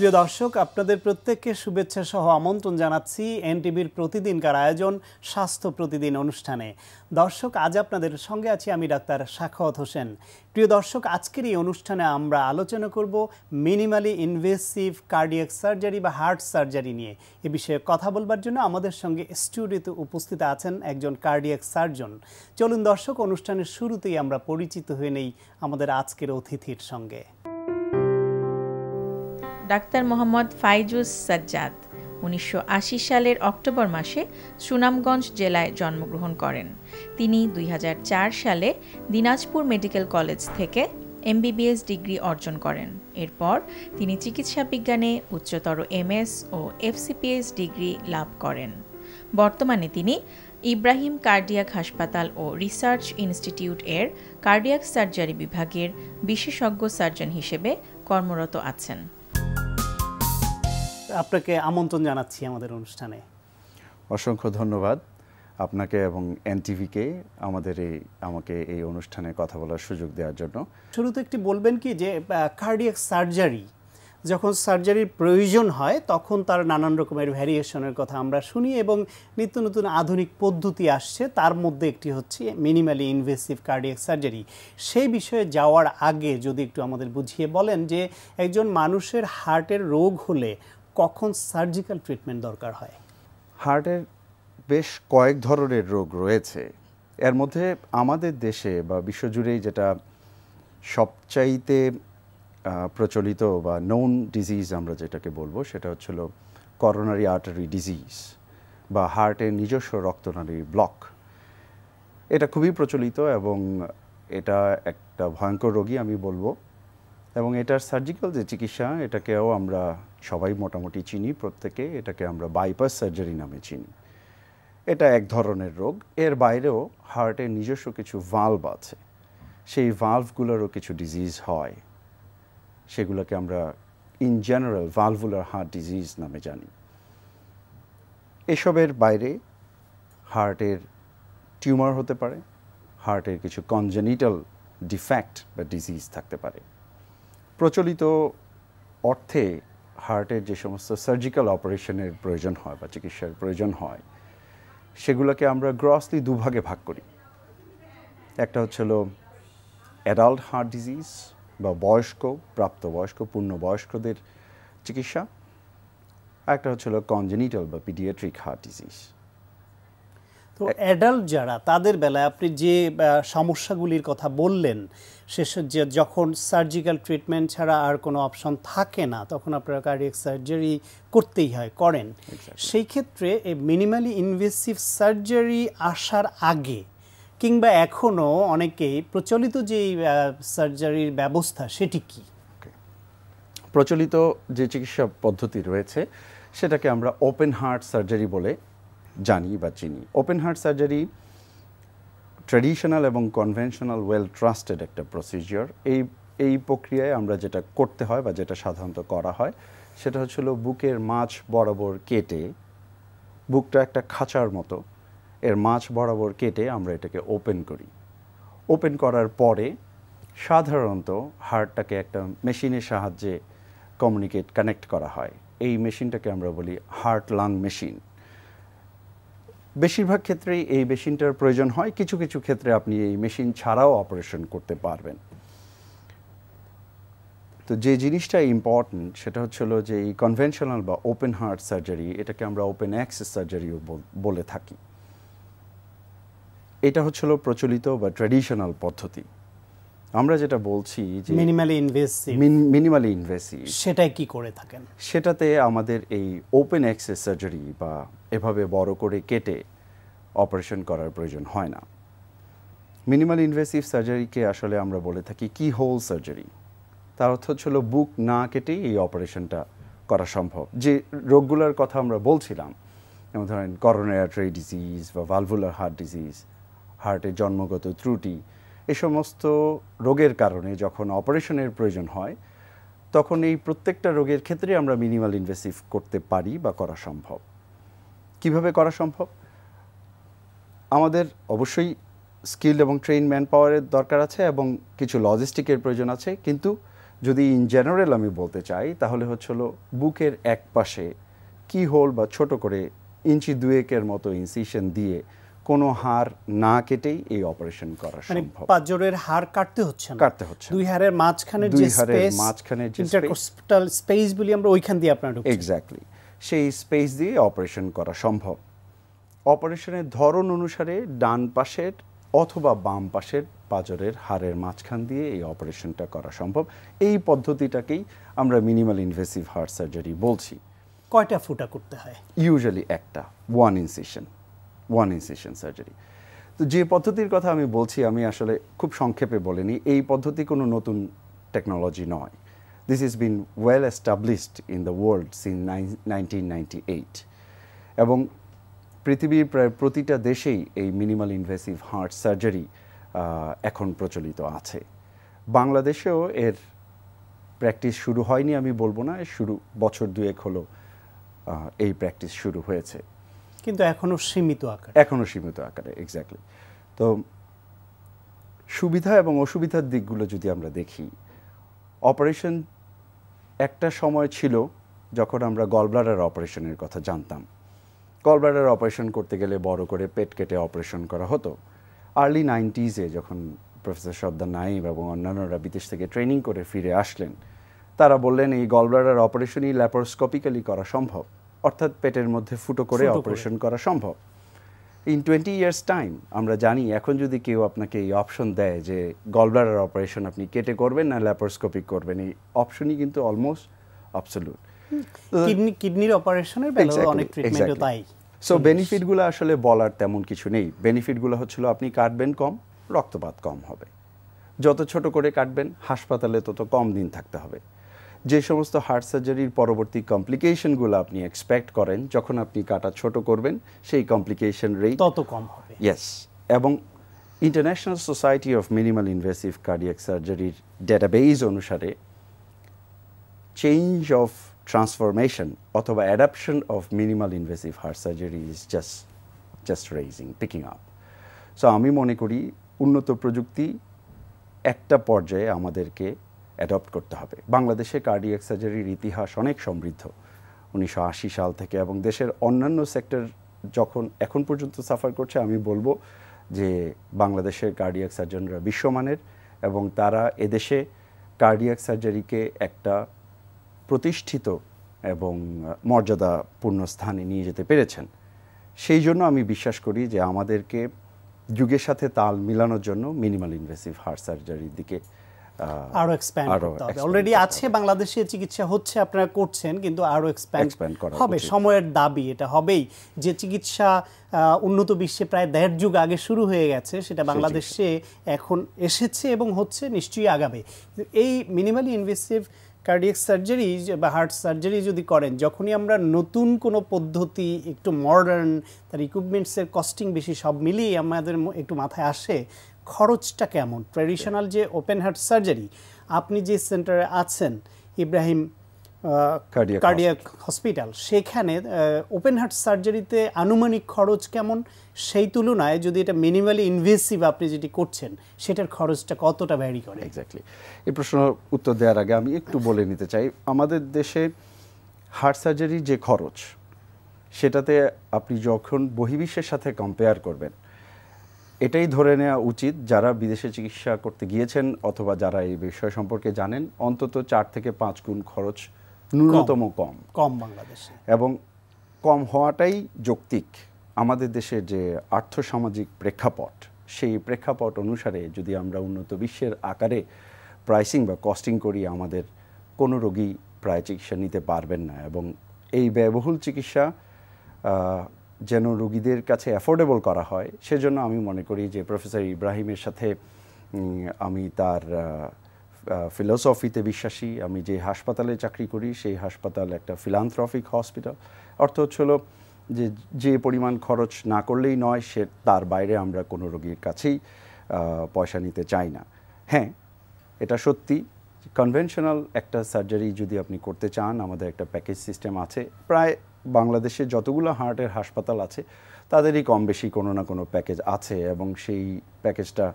প্রিয় দর্শক, আপনাদের প্রত্যেককে শুভেচ্ছা সহ আমন্ত্রণ জানাচ্ছি এনটিভির প্রতিদিনকার আয়োজন স্বাস্থ্য প্রতিদিন অনুষ্ঠানে। দর্শক, আজ আপনাদের সঙ্গে আছি আমি ডাক্তার সাখাওয়াত হোসেন। প্রিয় দর্শক, আজকের এই অনুষ্ঠানে আমরা আলোচনা করব মিনিমালি ইনভেসিভ কার্ডিয়াক সার্জারি বা হার্ট সার্জারি নিয়ে। এ বিষয়ে কথা বলবার জন্য আমাদের সঙ্গে স্টুডিওতে উপস্থিত আছেন একজন কার্ডিয়াক সার্জন। চলুন দর্শক, অনুষ্ঠানের শুরুতেই আমরা পরিচিত হয়ে নেই আমাদের আজকের অতিথির সঙ্গে। ডাক্তার মোহাম্মদ ফাইজুস সাজ্জাদ 1980 সালের অক্টোবর মাসে সুনামগঞ্জ জেলায় জন্মগ্রহণ করেন। তিনি 2004 সালে দিনাজপুর মেডিকেল কলেজ থেকে এমবিবিএস ডিগ্রি অর্জন করেন। এরপর তিনি চিকিৎসা বিজ্ঞানে উচ্চতর এমএস ও এফসিপিএস ডিগ্রি লাভ করেন। বর্তমানে তিনি ইব্রাহিম কার্ডিয়াক হাসপাতাল ও রিসার্চ ইনস্টিটিউট এর কার্ডিয়াক সার্জারি বিভাগের বিশেষজ্ঞ সার্জন হিসেবে কর্মরত আছেন। আপনাকে আমন্ত্রণ জানাচ্ছি আমাদের অনুষ্ঠানে। অসংখ্য ধন্যবাদ আপনাকে এবং এনটিভিকে আমাকে এই অনুষ্ঠানে কথা বলার সুযোগ দেওয়ার জন্য। শুরুতে একটি বলবেন কি যে কার্ডিয়াক সার্জারি যখন সার্জারির প্রয়োজন হয় তখন তার নানান রকমের ভ্যারিয়েশনের কথা আমরা শুনি এবং নিত্য নতুন আধুনিক পদ্ধতি আসছে, তার মধ্যে একটি হচ্ছে মিনিমালি ইনভেসিভ কার্ডিয়াক সার্জারি। সেই বিষয়ে যাওয়ার আগে যদি একটু আমাদের বুঝিয়ে বলেন যে একজন মানুষের হার্টের রোগ হলে কখন সার্জিক্যাল ট্রিটমেন্ট দরকার হয়? হার্টের বেশ কয়েক ধরনের রোগ রয়েছে। এর মধ্যে আমাদের দেশে বা বিশ্বজুড়েই যেটা সবচাইতে প্রচলিত বা নোন ডিজিজ আমরা যেটাকে বলবো সেটা হচ্ছিল করোনারি আর্টারি ডিজিজ বা হার্টের নিজস্ব রক্তনালীর ব্লক। এটা খুবই প্রচলিত এবং এটা একটা ভয়ঙ্কর রোগী আমি বলবো, এবং এটার সার্জিক্যাল যে চিকিৎসা এটাকেও আমরা সবাই মোটামুটি চিনি, প্রত্যেকে এটাকে আমরা বাইপাস সার্জারি নামে চিনি। এটা এক ধরনের রোগ। এর বাইরেও হার্টের নিজস্ব কিছু ভালভ আছে, সেই ভালভগুলোরও কিছু ডিজিজ হয়, সেগুলোকে আমরা in general valvular heart disease নামে জানি। এসবের বাইরে হার্টের টিউমার হতে পারে, হার্টের কিছু কনজেনিটাল ডিফেক্ট বা ডিজিজ থাকতে পারে। প্রচলিত অর্থে হার্টের যে সমস্ত সার্জিক্যাল অপারেশনের প্রয়োজন হয় বা চিকিৎসার প্রয়োজন হয় সেগুলোকে আমরা গ্রসলি দুভাগে ভাগ করি। একটা হচ্ছিল অ্যাডাল্ট হার্ট ডিজিজ বা বয়স্ক, প্রাপ্তবয়স্ক, পূর্ণবয়স্কদের চিকিৎসা। একটা হচ্ছিল কনজেনিটাল বা পিডিয়াট্রিক হার্ট ডিজিজ। তো অ্যাডাল্ট যারা, তাদের বেলায় আপনি যে সমস্যাগুলির কথা বললেন, যে যখন সার্জিক্যাল ট্রিটমেন্ট ছাড়া আর কোনো অপশন থাকে না তখন আপনারা কার্ডিয়াক সার্জারি করতেই হয়, করেন। সেই ক্ষেত্রে এই মিনিমালি ইনভেসিভ সার্জারি আসার আগে কিংবা এখনও অনেকেই প্রচলিত যে সার্জারির ব্যবস্থা সেটি কি? প্রচলিত যে চিকিৎসা পদ্ধতি রয়েছে সেটাকে আমরা ওপেন হার্ট সার্জারি বলে জানি বা চিনি। ওপেন হার্ট সার্জারি ট্র্যাডিশনাল এবং কনভেনশনাল ওয়েল ট্রাস্টেড একটা প্রসিজিওর। এই প্রক্রিয়ায় আমরা যেটা করতে হয় বা যেটা সাধারণত করা হয় সেটা হচ্ছিল বুকের মাঝ বরাবর কেটে, বুকটা একটা খাঁচার মতো, এর মাঝ বরাবর কেটে আমরা এটাকে ওপেন করি। ওপেন করার পরে সাধারণত হার্টটাকে একটা মেশিনের সাহায্যে কানেক্ট করা হয়। এই মেশিনটাকে আমরা বলি হার্ট লাং মেশিন। বেশিরভাগ ক্ষেত্রেই এই মেশিনটার প্রয়োজন হয়, কিছু কিছু ক্ষেত্রে আপনি এই মেশিন ছাড়াও অপারেশন করতে পারবেন। তো যে জিনিসটা ইম্পর্টেন্ট সেটা হচ্ছিল যে এই কনভেনশনাল বা ওপেন হার্ট সার্জারি, এটাকে আমরা ওপেন অ্যাক্সেস সার্জারিও বলে থাকি। এটা হচ্ছিল প্রচলিত বা ট্র্যাডিশনাল পদ্ধতি। আমরা যেটা বলছি যে মিনিমালি ইনভেসিভ, সেটাই কি করে থাকেন? সেটাতে আমাদের এই ওপেন অ্যাক্সেস সার্জারি বা এভাবে বড় করে কেটে অপারেশন করার প্রয়োজন হয় না। মিনিমালি ইনভেসিভ সার্জারিকে আসলে আমরা বলে থাকি কি হোল সার্জারি। তার অর্থ হচ্ছিল বুক না কেটেই এই অপারেশনটা করা সম্ভব। যে রোগগুলোর কথা আমরা বলছিলাম, যেমন ধরেন করোনারি আর্টারি ডিজিজ বা ভালভুলার হার্ট ডিজিজ, হার্টের জন্মগত ত্রুটি, এই সমস্ত রোগের কারণে যখন অপারেশনের প্রয়োজন হয় তখন এই প্রত্যেকটা রোগের ক্ষেত্রে আমরা মিনিমাল ইনভেসিভ করতে পারি বা করা সম্ভব। কিভাবে করা সম্ভব? আমাদের অবশ্যই স্কিল্ড এবং ট্রেন ম্যান পাওয়ারের দরকার আছে এবং কিছু লজিস্টিকের প্রয়োজন আছে, কিন্তু যদি ইন জেনারেল আমি বলতে চাই তাহলে হলো বুকের এক পাশে কি হোল বা ছোট করে ইঞ্চি 2 মতো ইনসিশন দিয়ে কোনো হাড় না কেটেই এই অপারেশন করা সম্ভব। পাঁজরের হাড় কাটতে হচ্ছে না, দুই হাড়ের মাঝখানের যে স্পেস, ইন্টারকস্টাল স্পেস বলি আমরা, ওইখান দিয়ে আপনার ঢুকছে। এক্স্যাক্টলি, সেই স্পেস দিয়ে অপারেশন করা সম্ভব। অপারেশনের ধরন অনুসারে ডান পাশের অথবা বাম পাশের পাঁজরের হাড়ের মাঝখান দিয়ে এই অপারেশনটা করা সম্ভব। এই পদ্ধতিটাকেই আমরা মিনিমাল ইনভেসিভ হার্ট সার্জারি বলছি। কয়টা ফুটা করতে হয়? ইউজুয়ালি একটা, ওয়ান ইনসিশন সার্জারি। তো যে পদ্ধতির কথা আমি বলছি, আমি আসলে খুব সংক্ষেপে বলিনি। এই পদ্ধতি কোনো নতুন টেকনোলজি নয়। This is been well established in the world since 1998 এবং পৃথিবীর প্রায় প্রতিটা দেশেই এই মিনিমাল ইনভেসিভ হার্ট সার্জারি এখন প্রচলিত আছে। বাংলাদেশেও এর প্র্যাকটিস শুরু হয়নি আমি বলবো না, শুরু বছর 2 হলো এই প্র্যাকটিস শুরু হয়েছে, কিন্তু এখনো সীমিত আকারে। এক্স্যাক্টলি। তো সুবিধা এবং অসুবিধার দিকগুলো যদি আমরা দেখি, অপারেশন একটা সময় ছিল যখন আমরা গলব্লাডার অপারেশনের কথা জানতাম। গলব্লাডার অপারেশন করতে গেলে বড় করে পেট কেটে অপারেশন করা হতো। আর্লি 90s যখন প্রফেসর সর্দার নাইব এবং অন্যান্যরা বিদেশ থেকে ট্রেনিং করে ফিরে আসলেন, তারা বললেন এই গলব্লাডার অপারেশনই ল্যাপারোস্কোপিক্যালি করা সম্ভব, অর্থাৎ পেটের মধ্যে ফুটো করে অপারেশন করা সম্ভব। ইন 20 years টাইম আমরা জানি এখন যদি কেউ আপনাকে এই অপশন দেয় যে গলব্লাডার অপারেশন আপনি কেটে করবেন না ল্যাপারোস্কোপিক করবেন, এই অপশনই কিন্তু অলমোস্ট অ্যাবসলিউট। কিডনির অপারেশনের বেলায় অনেক ট্রিটমেন্টও তাই। সো বেনিফিটগুলো আসলে বলার তেমন কিছু নেই। বেনিফিটগুলো হচ্ছিল আপনি কাটবেন কম, রক্তপাত কম হবে। যত ছোট করে কাটবেন হাসপাতালে তত কম দিন থাকতে হবে। যে সমস্ত হার্ট সার্জারির পরবর্তী কমপ্লিকেশনগুলো আপনি এক্সপেক্ট করেন যখন আপনি কাটা ছোট করবেন, সেই কমপ্লিকেশন রেট তত কম হবে। ইয়েস, এবং international society of minimal invasive cardiac সার্জারির ডেটাবেস অনুসারে চেঞ্জ অফ ট্রান্সফরমেশন অথবা adoption of minimal invasive heart surgery is just picking up. So আমি মনে করি উন্নত প্রযুক্তি একটা পর্যায়ে আমাদেরকে অ্যাডপ্ট করতে হবে। বাংলাদেশে কার্ডিয়াক সার্জারির ইতিহাস অনেক সমৃদ্ধ 1980 সাল থেকে, এবং দেশের অন্যান্য সেক্টর যখন এখন পর্যন্ত সাফার করছে, আমি বলবো যে বাংলাদেশের কার্ডিয়াক সার্জনরা বিশ্বমানের এবং তারা এদেশে কার্ডিয়াক সার্জারিকে একটা প্রতিষ্ঠিত এবং মর্যাদাপূর্ণ স্থানে নিয়ে যেতে পেরেছেন। সেই জন্য আমি বিশ্বাস করি যে আমাদেরকে যুগের সাথে তাল মিলানোর জন্য মিনিমাল ইনভেসিভ হার্ট সার্জারির দিকে আরো এক্সপ্যান্ড করতে হবে। অলরেডি আছে, বাংলাদেশে চিকিৎসা হচ্ছে, আপনারা করছেন, কিন্তু আরো এক্সপ্যান্ড হবে। সময়ের দাবি এটা হবেই যে চিকিৎসা উন্নত বিশ্বে প্রায় 1.5 যুগ আগে শুরু হয়ে গেছে, সেটা বাংলাদেশে এখন এসেছে এবং হচ্ছে, নিশ্চয়ই আগাবে। এই মিনিমালি ইনভেসিভ কার্ডিয়াক সার্জারি বা হার্ট সার্জারি যদি করেন, যখনই আমরা নতুন কোনো পদ্ধতি, একটু মডার্ন, তার ইকুইপমেন্টসের কস্টিং বেশি, সব মিলিয়ে আমাদের একটু মাথায় আসে খরচটা কেমন। ট্র্যাডিশনাল যে ওপেন হার্ট সার্জারি, আপনি যে সেন্টারে আছেন ইব্রাহিম কার্ডিয়াক হসপিটাল, সেখানে ওপেন হার্ট সার্জারিতে আনুমানিক খরচ কেমন, সেই তুলনায় যদি এটা মিনিমালি ইনভেসিভ আপনি যেটি করছেন সেটার খরচটা কতটা ভ্যারি করে? এক্স্যাক্টলি, এই প্রশ্নের উত্তর দেওয়ার আগে আমি একটু বলে নিতে চাই, আমাদের দেশে হার্ট সার্জারির যে খরচ, সেটাতে আপনি যখন বহির্বিশ্বের সাথে কম্পেয়ার করবেন, এটাই ধরে নেওয়া উচিত যারা বিদেশে চিকিৎসা করতে গিয়েছেন অথবা যারা এই বিষয় সম্পর্কে জানেন, অন্তত 4 থেকে 5 গুণ খরচ ন্যূনতম কম বাংলাদেশে, এবং কম হওয়াটাই যৌক্তিক। আমাদের দেশের যে আর্থসামাজিক প্রেক্ষাপট, সেই প্রেক্ষাপট অনুসারে যদি আমরা উন্নত বিশ্বের আকারে প্রাইসিং বা কস্টিং করি, আমাদের কোনো রোগী প্রায় চিকিৎসা নিতে পারবেন না, এবং এই ব্যয়বহুল চিকিৎসা যেন রোগীদের কাছে অ্যাফোর্ডেবল করা হয়, সেজন্য আমি মনে করি যে প্রফেসর ইব্রাহিমের সাথে আমি তার ফিলোসফিতে বিশ্বাসী। আমি যে হাসপাতালে চাকরি করি সেই হাসপাতাল একটা ফিলান্থ্রফিক হসপিটাল। অর্থ হচ্ছিল যে পরিমাণ খরচ না করলেই নয়, সে তার বাইরে আমরা কোনো রোগীর কাছেই পয়সা নিতে চাই না। হ্যাঁ, এটা সত্যি, কনভেনশনাল একটা সার্জারি যদি আপনি করতে চান, আমাদের একটা প্যাকেজ সিস্টেম আছে। প্রায় বাংলাদেশে যতগুলো হার্টের হাসপাতাল আছে তাদেরই কম বেশি কোনো না কোনো প্যাকেজ আছে, এবং সেই প্যাকেজটা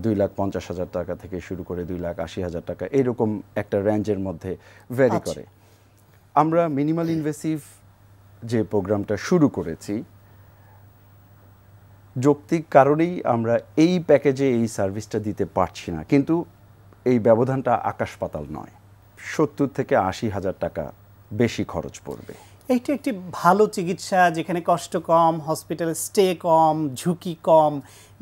2,50,000 টাকা থেকে শুরু করে 2,80,000 টাকা, এরকম একটা রেঞ্জের মধ্যে ভ্যারি করে। আমরা মিনিমাল ইনভেসিভ যে প্রোগ্রামটা শুরু করেছি, যৌক্তিক কারণেই আমরা এই প্যাকেজে এই সার্ভিসটা দিতে পারছি না, কিন্তু এই ব্যবধানটা আকাশ পাতাল নয়, 70 থেকে 80,000 টাকা বেশি খরচ পড়বে। এইটা একটি ভালো চিকিৎসা, যেখানে কষ্ট কম, হসপিটাল স্টে কম, ঝুঁকি কম।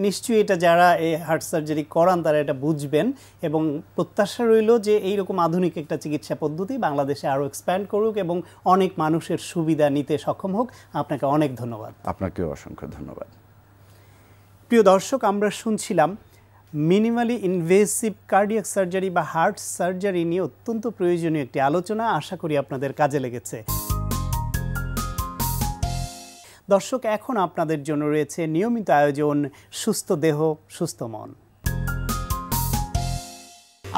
নিশ্চয়ই এটা যারা এই হার্ট সার্জারি করান তারা এটা বুঝবেন, এবং প্রত্যাশা রইল যে এইরকম আধুনিক একটা চিকিৎসা পদ্ধতি বাংলাদেশে আরও এক্সপ্যান্ড করুক এবং অনেক মানুষের সুবিধা নিতে সক্ষম হোক। আপনাকে অনেক ধন্যবাদ। আপনাকেও অসংখ্য ধন্যবাদ। প্রিয় দর্শক, আমরা শুনছিলাম মিনিমালি ইনভেসিভ কার্ডিয়াক সার্জারি বা হার্ট সার্জারি নিয়ে অত্যন্ত প্রয়োজনীয় একটি আলোচনা। আশা করি আপনাদের কাজে লেগেছে। দর্শক, এখন আপনাদের জন্য রয়েছে নিয়মিত আয়োজন সুস্থ দেহ সুস্থ মন।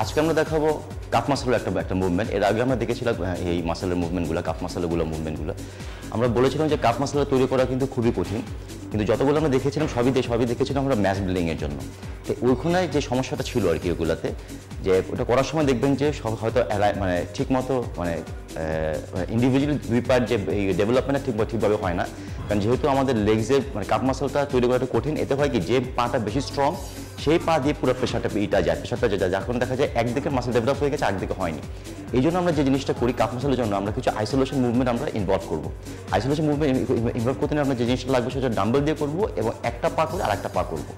আজকে আমরা দেখাবো কাপ মাসেলের একটা মুভমেন্ট। এর আগে আমরা দেখেছিলাম এই মাসেলের মুভমেন্টগুলো, কাপ মাসেলগুলো মুভমেন্টগুলো। আমরা বলেছিলাম যে কাপ মাসেল তৈরি করা কিন্তু খুবই কঠিন, কিন্তু যতগুলো আমরা দেখেছিলাম সবই দেখেছিলাম আমরা ম্যাস বিল্ডিংয়ের জন্য। তো ওইখানে যে সমস্যাটা ছিল আর কি ওগুলোতে, যে ওটা করার সময় দেখবেন যে সব হয়তো মানে ঠিক মতো মানে ইন্ডিভিজুয়ালি দুই পার্ট যে ডেভেলপমেন্টটা ঠিকভাবে হয় না। কারণ যেহেতু আমাদের লেগসের মানে কাপ মাসেলটা তৈরি করাটা কঠিন, এতে হয় কি যে পাটা বেশি স্ট্রং সেই পা দিয়ে পুরো প্রেশারটা যায়, যখন দেখা যায় একদিকে মাসেল ডেভেলপ হয়ে গেছে একদিকে হয়নি। এই জন্য আমরা যে জিনিসটা করি কাপ মাসেলের জন্য, আমরা কিছু আইসোলেশন মুভমেন্ট আমরা ইনভলভ করবো। আইসোলেশন মুভমেন্ট ইনভলভ করতে আমরা যে জিনিসটা লাগবে সেটা ডাম্বেল দিয়ে করবো এবং একটা পা করে আর একটা পা করবো।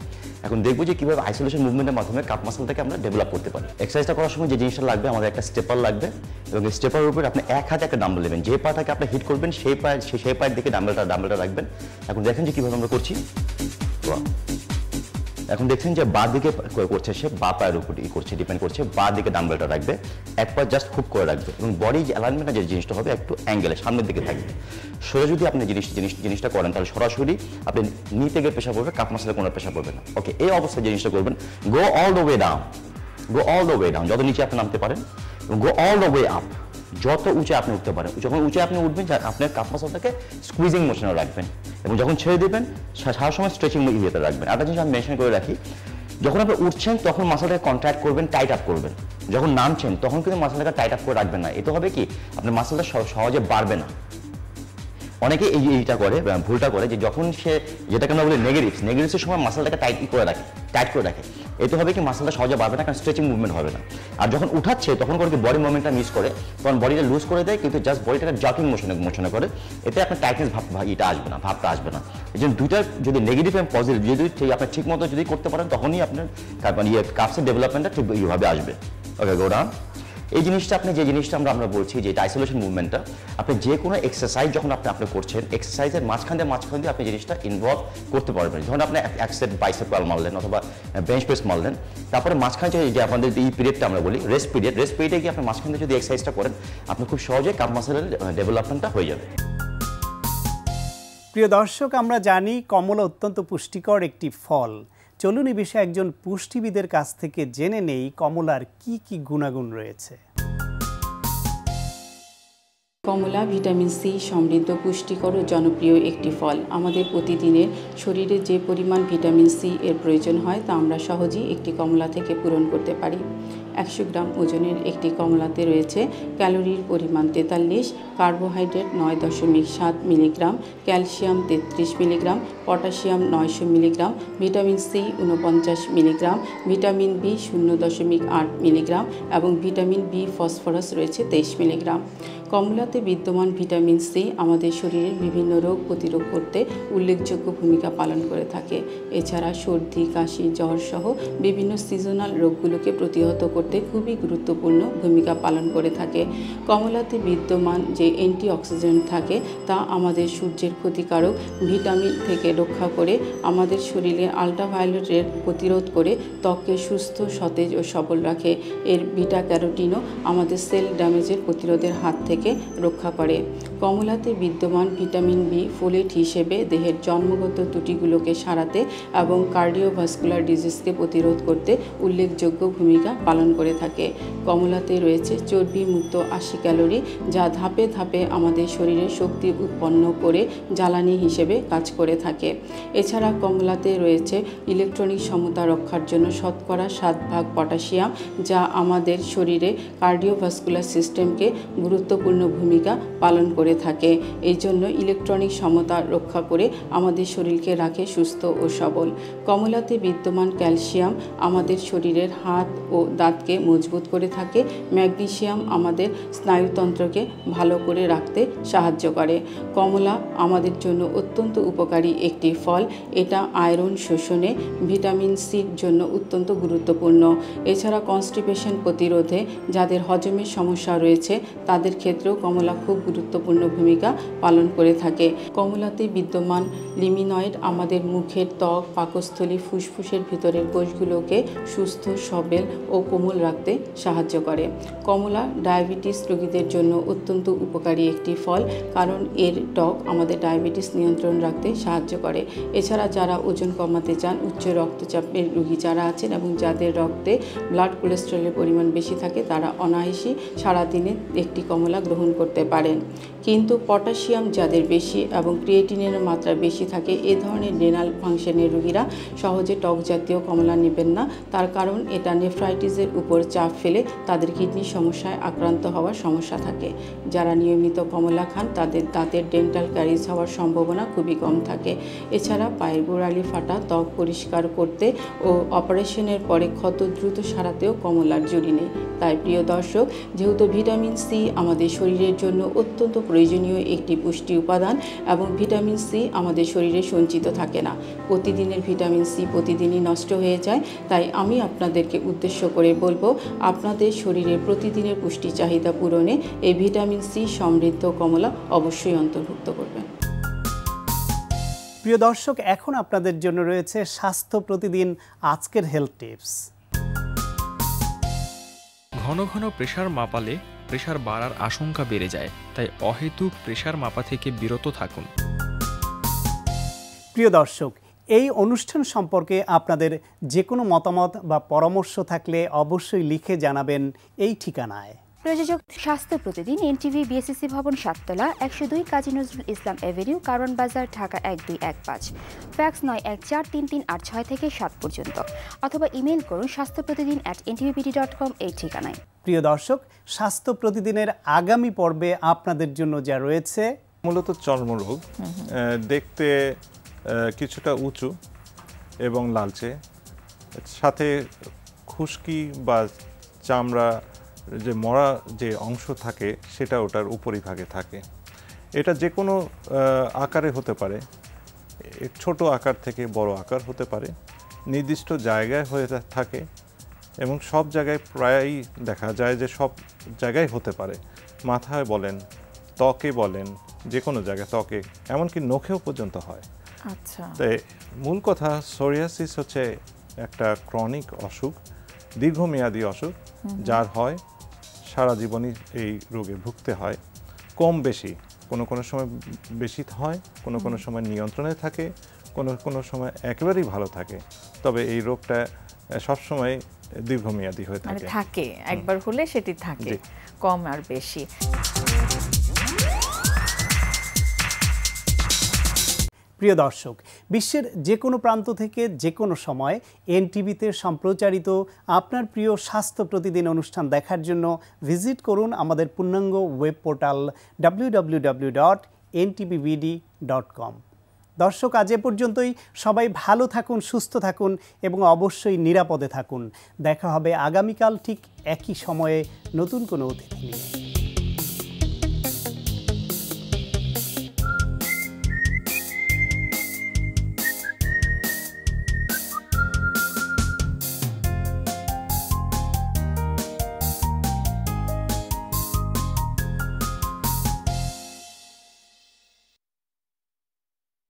এখন দেখবো যে কীভাবে আইসোলেশন মুভমেন্টের মাধ্যমে কাপ মাসেলটাকে আমরা ডেভেলপ করতে পারি। এক্সারসাইজটা করার সময় যে জিনিসটা লাগবে, আমাদের একটা স্টেপার লাগবে, এবং এই স্টেপারের উপরে আপনি এক হাতে একটা ডাম্বেল নেবেন, যে পাটাকে আপনি হিট করবেন সেই পায়ের দিকে ডাম্বেলটা রাখবেন। এখন দেখেন যে কীভাবে আমরা করছি। এখন দেখছেন যে বা দিকে করছে, সে বা পায়ের উপর করছে, ডিপেন্ড করছে, বা দিকে ডাম্বেলটা রাখবে, এক পা জাস্ট খুব করে রাখবে, এবং বডি যে অ্যালাইনমেন্টটা যে জিনিসটা হবে একটু অ্যাঙ্গেলে সামনের দিকে থাকবে। সরে যদি আপনি জিনিসটা করেন তাহলে সরাসরি আপনি নি থেকে পেশা পড়বে, কাপ মাসেলে কোনো পেশা পড়বে না। ওকে, এই অবস্থায় জিনিসটা করবেন, গো অল দ্য ওয়ে ডাউন, যত নিচে আপনি নামতে পারেন, গো অল দ্য ওয়ে আপ, যত উঁচে আপনি উঠতে পারেন। যখন উঁচে আপনি উঠবেন আপনার কাপ মাসেলটাকে স্কুইজিং মোশনে রাখবেন, এবং যখন ছেড়ে দেবেন সারা সময় স্ট্রেচিং ইয়েতে রাখবেন। একটা জিনিস আমি মেনশন করে রাখি, যখন আপনি উঠছেন তখন মাসেলটাকে কন্ট্রাক্ট করবেন, টাইট আপ করবেন। যখন নামছেন তখন কিন্তু মাসেলটাকে টাইট আপ করে রাখবেন না, এতে হবে কি আপনার মাসেলটা সহজে বাড়বে না। অনেকে এইটা করে, ভুলটা করে, যে যখন সে যেটাকে আমরা বলি নেগেটিভসের সময় মাসেলটাকে টাইট করে রাখে, এতে হবে কি মাসেলটা সহজে বাড়বে না, কারণ স্ট্রেচিং মুভমেন্ট হবে না। আর যখন উঠাচ্ছে তখন করে কি বডি মুভমেন্টটা মিস করে, তখন বডিটা লুজ করে দেয়, কিন্তু জাস্ট বডিটাকে জাকিং মোশনে করে, এতে আপনার টাইটনেস ভাবটা আসবে না। এই জন্য দুইটা যদি নেগেটিভ এবং পজিটিভ যদি আপনি ঠিক মতো যদি করতে পারেন, তখনই আপনার কাপসের ডেভেলপমেন্টটা ঠিক এইভাবে আসবে। ওকে, গো ডাউন। এই জিনিসটা যে জিনিসটা আমরা বলছি যে আইসোলেশন মুভমেন্টটা, আপনি যে কোনো এক্সারসাইজ যখন আপনি করছেন, এক্সারসাইজের মাঝখান দিয়ে আপনি জিনিসটা ইনভলভ করতে পারবেন। যখন আপনি এক সেট বাইসেপ কার্ল মারলেন অথবা বেঞ্চ প্রেস মারলেন, তারপরে মাঝখানে যে আমাদের এই পিরিয়ডটা আমরা বলি রেস্ট পিরিয়ডে গিয়ে আপনি মাঝখান দিয়ে যদি এক্সারসাইজটা করেন, আপনি খুব সহজে কাপ মাসেলের ডেভেলপমেন্টটা হয়ে যাবে। প্রিয় দর্শক, আমরা জানি কমলা অত্যন্ত পুষ্টিকর একটি ফল। চলুন এই বিষয়ে একজন পুষ্টিবিদের কাছ থেকে জেনে নেই কমলার কি কি গুণাগুণ রয়েছে। কমলা ভিটামিন সি সমৃদ্ধ, পুষ্টিকর ও জনপ্রিয় একটি ফল। আমাদের প্রতিদিনের শরীরে যে পরিমাণ ভিটামিন সি এর প্রয়োজন হয় তা আমরা সহজেই একটি কমলা থেকে পূরণ করতে পারি। 100 গ্রাম ওজনের একটি কমলাতে রয়েছে ক্যালোরির পরিমাণ 43, carbohydrate 9.7 milligram, calcium 33 milligram, potassium 900 milligram, vitamin C 49 milligram, vitamin B 0.8 milligram এবং ভিটামিন বি ফসফরাস রয়েছে 23 মিলিগ্রাম। কমলাতে বিদ্যমান ভিটামিন সি আমাদের শরীরের বিভিন্ন রোগ প্রতিরোধ করতে উল্লেখযোগ্য ভূমিকা পালন করে থাকে। এছাড়া সর্দি, কাশি, জ্বর সহ বিভিন্ন সিজনাল রোগগুলোকে প্রতিহত করতে খুবই গুরুত্বপূর্ণ ভূমিকা পালন করে থাকে। কমলাতে বিদ্যমান যে অ্যান্টিঅক্সিডেন্ট থাকে তা আমাদের সূর্যের ক্ষতিকারক ভিটামিন থেকে রক্ষা করে আমাদের শরীরে আল্ট্রাভায়োলেট রে প্রতিরোধ করে ত্বককে সুস্থ, সতেজ ও সবল রাখে। এর বিটা ক্যারোটিনও আমাদের সেল ড্যামেজের প্রতিরোধের হাত থেকে রক্ষা করে। কমলাতে বিদ্যমান ভিটামিন বি ফোলেট হিসেবে দেহের জন্মগত ত্রুটিগুলোকে সারাতে এবং কার্ডিওভাস্কুলার ডিজিজকে প্রতিরোধ করতে উল্লেখযোগ্য ভূমিকা পালন করে থাকে। কমলাতে রয়েছে চর্বিমুক্ত 80 ক্যালোরি, যা ধাপে ধাপে আমাদের শরীরে শক্তি উৎপন্ন করে জ্বালানি হিসেবে কাজ করে থাকে। এছাড়া কমলাতে রয়েছে ইলেকট্রনিক সমতা রক্ষার জন্য শতকরা 7% পটাশিয়াম, যা আমাদের শরীরে কার্ডিওভাস্কুলার সিস্টেমকে গুরুত্বপূর্ণ ভূমিকা পালন করে থাকে। এই জন্য ইলেকট্রনিক সমতা রক্ষা করে আমাদের শরীরকে রাখে সুস্থ ও সবল। কমলাতে বিদ্যমান ক্যালসিয়াম আমাদের শরীরের হাত ও দাঁতকে মজবুত করে থাকে। ম্যাগনেসিয়াম আমাদের স্নায়ুতন্ত্রকে ভালো করে রাখতে সাহায্য করে। কমলা আমাদের জন্য অত্যন্ত উপকারী একটি ফল। এটা আয়রন শোষণে, ভিটামিন সির জন্য অত্যন্ত গুরুত্বপূর্ণ। এছাড়া কনস্টিপেশন প্রতিরোধে যাদের হজমের সমস্যা রয়েছে তাদের ক্ষেত্রেও কমলা খুব গুরুত্বপূর্ণ ভূমিকা পালন করে থাকে। কমলাতে বিদ্যমান লিমিনয়েড আমাদের মুখের ত্বক, পাকস্থলী, ফুসফুসের ভিতরের কোষগুলোকে সুস্থ, সবল ও কোমল রাখতে সাহায্য করে। কমলা ডায়াবেটিস রোগীদের জন্য অত্যন্ত উপকারী একটি ফল, কারণ এর টক আমাদের ডায়াবেটিস নিয়ন্ত্রণ রাখতে সাহায্য করে। এছাড়া যারা ওজন কমাতে চান, উচ্চ রক্তচাপের রোগী যারা আছেন এবং যাদের রক্তে ব্লাড কোলেস্টেরলের পরিমাণ বেশি থাকে, তারা অনায়াসেই সারাদিনে একটি কমলা গ্রহণ করতে পারেন। কিন্তু পটাশিয়াম যাদের বেশি এবং ক্রিয়েটিনের মাত্রা বেশি থাকে, এ ধরনের রেনাল ফাংশনের রোগীরা সহজে টক জাতীয় কমলা নেবেন না। তার কারণ এটা নেফ্রাইটিসের উপর চাপ ফেলে তাদের কিডনির সমস্যায় আক্রান্ত হওয়ার সমস্যা থাকে। যারা নিয়মিত কমলা খান তাদের দাঁতের ডেন্টাল ক্যারিজ হওয়ার সম্ভাবনা খুবই কম থাকে। এছাড়া পায়ের গোড়ালি ফাটা ত্বক পরিষ্কার করতে ও অপারেশনের পরে ক্ষত দ্রুত সারাতেও কমলার জুড়ি নেই। তাই প্রিয় দর্শক, যেহেতু ভিটামিন সি আমাদের শরীরের জন্য অত্যন্ত প্রয়োজনীয় একটি পুষ্টি উপাদান এবং ভিটামিন সি আমাদের শরীরে সঞ্চিত থাকে না, প্রতিদিনের ভিটামিন সি প্রতিদিনই নষ্ট হয়ে যায়। তাই আমি আপনাদেরকে উদ্দেশ্য করে বলবো, আপনাদের শরীরের প্রতিদিনের পুষ্টি চাহিদা পূরণে এই ভিটামিন সি সমৃদ্ধ কমলা অবশ্যই অন্তর্ভুক্ত করবেন। প্রিয় দর্শক, এখন আপনাদের জন্য রয়েছে স্বাস্থ্য প্রতিদিন আজকের হেলথ টিপস। ঘন ঘন প্রেসার মাপালে প্রেসার বাড়ার আশঙ্কা বেড়ে যায়, তাই অহেতুক প্রেসার মাপা থেকে বিরত থাকুন। প্রিয় দর্শক, এই অনুষ্ঠান সম্পর্কে আপনাদের যে কোনো মতামত বা পরামর্শ থাকলে অবশ্যই লিখে জানাবেন এই ঠিকানায়। প্রযোজক স্বাস্থ্য প্রতিদিন, এনটিভি, বিএসসি ভবন, 7 তলা, 102 কাজী নজরুল ইসলাম এভিনিউ, কারওয়ান বাজার, ঢাকা 1215। ফ্যাক্স 914338 থেকে 7 পর্যন্ত, অথবা ইমেল করুন স্বাস্থ্যপ্রতিদিন@ntvbd.com এই ঠিকানায়। প্রিয় দর্শক, স্বাস্থ্য প্রতিদিনের আগামী পর্বে আপনাদের জন্য যা রয়েছে, মূলত চর্মরোগ, দেখতে কিছুটা উঁচু এবং লালচে, সাথে খুশকি বা চামড়া যে মরা যে অংশ থাকে সেটা ওটার উপরিভাগে থাকে। এটা যে কোনো আকারে হতে পারে, ছোট আকার থেকে বড় আকার হতে পারে, নির্দিষ্ট জায়গায় হয়ে থাকে এবং সব জায়গায় প্রায়ই দেখা যায় যে সব জায়গায় হতে পারে। মাথায় বলেন, ত্বকে বলেন, যে কোনো জায়গায়, ত্বকে, এমনকি নখেও পর্যন্ত হয়। আচ্ছা, তাই মূল কথা, সোরিয়াসিস হচ্ছে একটা ক্রনিক অসুখ, দীর্ঘমেয়াদী অসুখ, যার হয় সারা জীবনই এই রোগে ভুগতে হয়। কম বেশি, কোনো সময় বেশি হয়, কোনো সময় নিয়ন্ত্রণে থাকে, কোনো সময় একেবারেই ভালো থাকে। তবে এই রোগটা সবসময় দীর্ঘমেয়াদী হয়ে থাকে, একবার হলে সেটি থাকে, কম আর বেশি। প্রিয় দর্শক, বিশ্বের যে কোনো প্রান্ত থেকে যে কোনো সময় এনটিভিতে সম্প্রচারিত আপনার প্রিয় স্বাস্থ্য প্রতিদিন অনুষ্ঠান দেখার জন্য ভিজিট করুন আমাদের পূর্ণাঙ্গ ওয়েব পোর্টাল www.ntvbd.com। দর্শক, আজ এ পর্যন্তই। সবাই ভালো থাকুন, সুস্থ থাকুন এবং অবশ্যই নিরাপদে থাকুন। দেখা হবে আগামীকাল ঠিক একই সময়ে নতুন কোনো অতিথি নিয়ে।